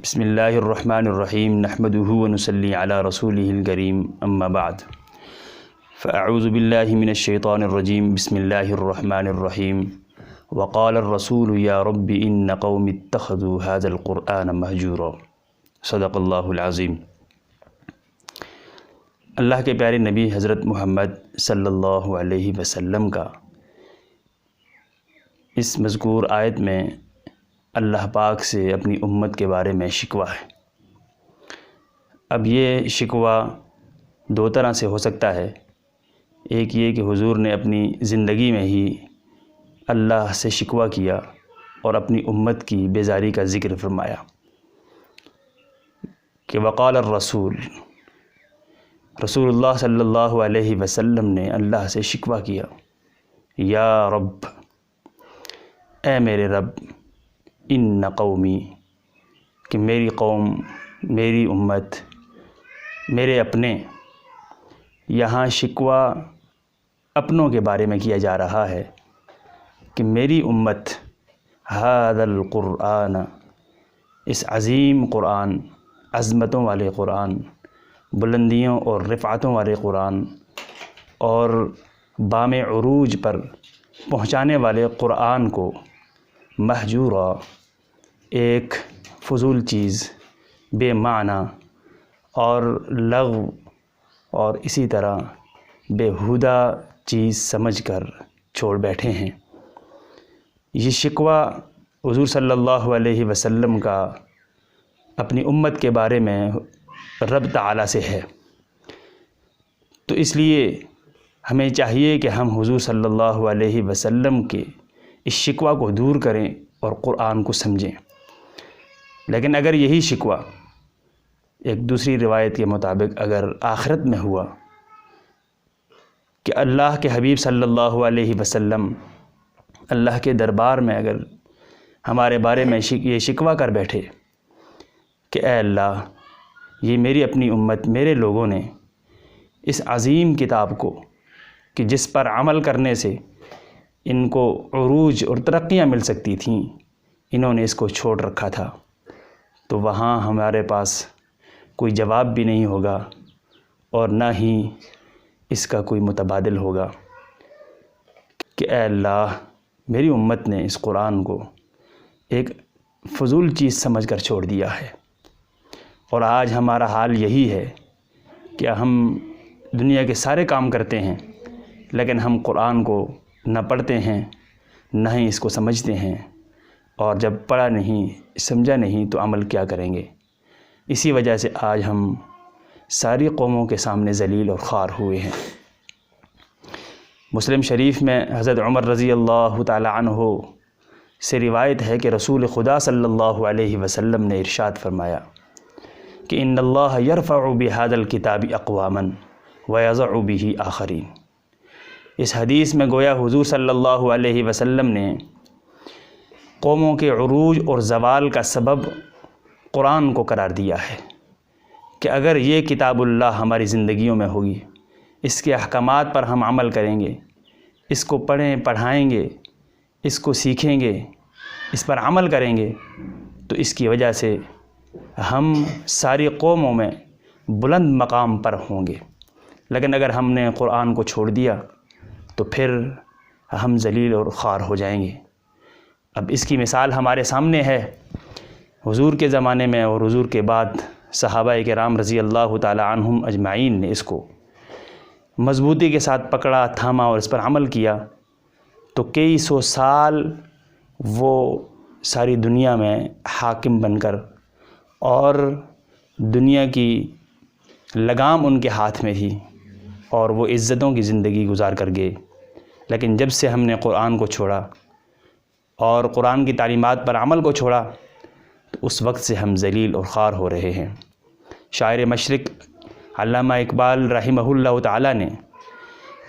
بسم اللہ الرحمن الرحیم نحمده ونصلی علی رسولہ الکریم اما بعد فاعوذ باللہ من الشیطان الرجیم بسم اللہ الرحمن الرحیم وقال الرسول یا رب ان قوم اتخذوا هذا القرآن مہجورا صدق اللہ العظیم۔ اللہ کے پیارے نبی حضرت محمد صلی اللہ علیہ وسلم کا اس مذکور آیت میں اللہ پاک سے اپنی امت کے بارے میں شکوہ ہے۔ اب یہ شکوہ دو طرح سے ہو سکتا ہے۔ ایک یہ کہ حضور نے اپنی زندگی میں ہی اللہ سے شکوہ کیا اور اپنی امت کی بیزاری کا ذکر فرمایا کہ وقال الرسول، رسول اللہ صلی اللہ علیہ وسلم نے اللہ سے شکوہ کیا، یا رب، اے میرے رب، ان قومی، کہ میری قوم، میری امت، میرے اپنے۔ یہاں شکوہ اپنوں کے بارے میں کیا جا رہا ہے کہ میری امت ھذا القرآن، اس عظیم قرآن، عظمتوں والے قرآن، بلندیوں اور رفعتوں والے قرآن اور بام عروج پر پہنچانے والے قرآن کو مہجورا، ایک فضول چیز، بے معنی اور لغو اور اسی طرح بیہودہ چیز سمجھ کر چھوڑ بیٹھے ہیں۔ یہ شکوہ حضور صلی اللہ علیہ وسلم کا اپنی امت کے بارے میں رب تعالیٰ سے ہے، تو اس لیے ہمیں چاہیے کہ ہم حضور صلی اللہ علیہ وسلم کے اس شکوہ کو دور کریں اور قرآن کو سمجھیں۔ لیکن اگر یہی شکوہ ایک دوسری روایت کے مطابق اگر آخرت میں ہوا کہ اللہ کے حبیب صلی اللہ علیہ وسلم اللہ کے دربار میں اگر ہمارے بارے میں یہ شکوہ کر بیٹھے کہ اے اللہ، یہ میری اپنی امت، میرے لوگوں نے اس عظیم کتاب کو، کہ جس پر عمل کرنے سے ان کو عروج اور ترقیاں مل سکتی تھیں، انہوں نے اس کو چھوڑ رکھا تھا، تو وہاں ہمارے پاس کوئی جواب بھی نہیں ہوگا اور نہ ہی اس کا کوئی متبادل ہوگا کہ اے اللہ، میری امت نے اس قرآن کو ایک فضول چیز سمجھ کر چھوڑ دیا ہے۔ اور آج ہمارا حال یہی ہے کہ ہم دنیا کے سارے کام کرتے ہیں لیکن ہم قرآن کو نہ پڑھتے ہیں نہ ہی اس کو سمجھتے ہیں، اور جب پڑھا نہیں، سمجھا نہیں تو عمل کیا کریں گے۔ اسی وجہ سے آج ہم ساری قوموں کے سامنے ذلیل اور خوار ہوئے ہیں۔ مسلم شریف میں حضرت عمر رضی اللہ تعالی عنہ سے روایت ہے کہ رسول خدا صلی اللہ علیہ وسلم نے ارشاد فرمایا کہ ان اللہ یرفع بہذا الکتاب اقواما ویضع بہ آخرین۔ اس حدیث میں گویا حضور صلی اللہ علیہ وسلم نے قوموں کے عروج اور زوال کا سبب قرآن کو قرار دیا ہے کہ اگر یہ کتاب اللہ ہماری زندگیوں میں ہوگی، اس کے احکامات پر ہم عمل کریں گے، اس کو پڑھیں، پڑھائیں گے، اس کو سیکھیں گے، اس پر عمل کریں گے، تو اس کی وجہ سے ہم ساری قوموں میں بلند مقام پر ہوں گے۔ لیکن اگر ہم نے قرآن کو چھوڑ دیا تو پھر ہم ذلیل اور خوار ہو جائیں گے۔ اب اس کی مثال ہمارے سامنے ہے۔ حضور کے زمانے میں اور حضور کے بعد صحابہ کرام رضی اللہ تعالی عنہم اجمعین نے اس کو مضبوطی کے ساتھ پکڑا، تھاما اور اس پر عمل کیا، تو کئی سو سال وہ ساری دنیا میں حاکم بن کر، اور دنیا کی لگام ان کے ہاتھ میں تھی اور وہ عزتوں کی زندگی گزار کر گئے۔ لیکن جب سے ہم نے قرآن کو چھوڑا اور قرآن کی تعلیمات پر عمل کو چھوڑا تو اس وقت سے ہم ذلیل اور خوار ہو رہے ہیں۔ شاعر مشرق علامہ اقبال رحمہ اللہ تعالی نے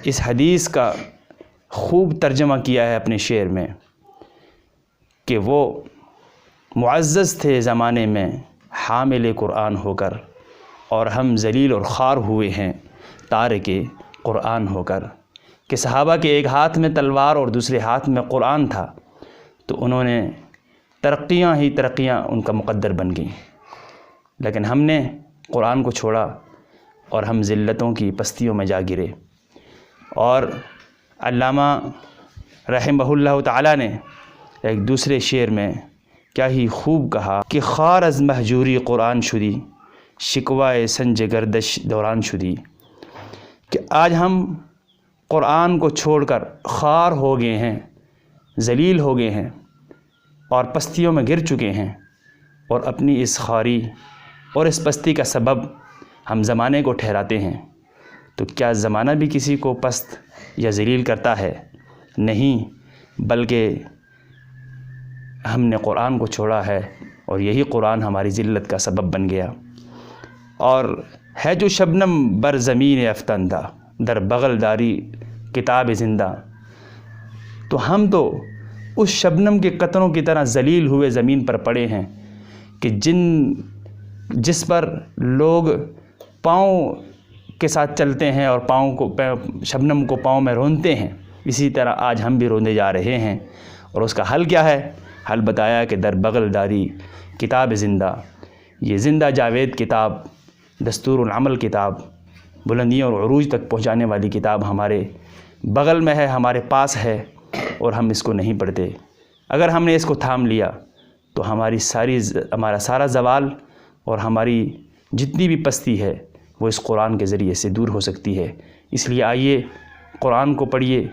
اس حدیث کا خوب ترجمہ کیا ہے اپنے شعر میں کہ وہ معزز تھے زمانے میں حامل قرآن ہو کر، اور ہم ذلیل اور خوار ہوئے ہیں تارک قرآن ہو کر۔ کہ صحابہ کے ایک ہاتھ میں تلوار اور دوسرے ہاتھ میں قرآن تھا، تو انہوں نے ترقیاں ہی ترقیاں ان کا مقدر بن گئیں، لیکن ہم نے قرآن کو چھوڑا اور ہم ذلتوں کی پستیوں میں جا گرے۔ اور علامہ رحمہ اللہ تعالیٰ نے ایک دوسرے شعر میں کیا ہی خوب کہا کہ خار از مہجوری قرآن شدی، شکوائے سنج گردش دوران شدی، کہ آج ہم قرآن کو چھوڑ کر خار ہو گئے ہیں، ذلیل ہو گئے ہیں اور پستیوں میں گر چکے ہیں، اور اپنی اس خاری اور اس پستی کا سبب ہم زمانے کو ٹھہراتے ہیں۔ تو کیا زمانہ بھی کسی کو پست یا ذلیل کرتا ہے؟ نہیں، بلکہ ہم نے قرآن کو چھوڑا ہے اور یہی قرآن ہماری ذلت کا سبب بن گیا۔ اور ہے جو شبنم بر زمین افکندہ، در بغل داری کتاب زندہ، تو ہم تو اس شبنم کے قطروں کی طرح ذلیل ہوئے زمین پر پڑے ہیں کہ جس پر لوگ پاؤں کے ساتھ چلتے ہیں اور شبنم کو پاؤں میں رونتے ہیں، اسی طرح آج ہم بھی روندے جا رہے ہیں۔ اور اس کا حل کیا ہے؟ حل بتایا کہ در بغل داری کتاب زندہ، یہ زندہ جاوید کتاب، دستور العمل کتاب، بلندیوں اور عروج تک پہنچانے والی کتاب ہمارے بغل میں ہے، ہمارے پاس ہے، اور ہم اس کو نہیں پڑھتے۔ اگر ہم نے اس کو تھام لیا تو ہمارا سارا زوال اور ہماری جتنی بھی پستی ہے وہ اس قرآن کے ذریعے سے دور ہو سکتی ہے۔ اس لیے آئیے قرآن کو پڑھیے،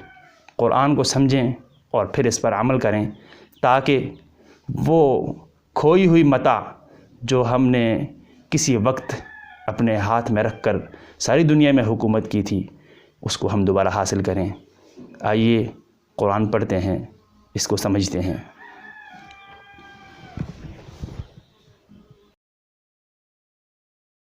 قرآن کو سمجھیں اور پھر اس پر عمل کریں، تاکہ وہ کھوئی ہوئی متاع جو ہم نے کسی وقت اپنے ہاتھ میں رکھ کر ساری دنیا میں حکومت کی تھی، اس کو ہم دوبارہ حاصل کریں۔ آئیے قرآن پڑھتے ہیں، اس کو سمجھتے ہیں۔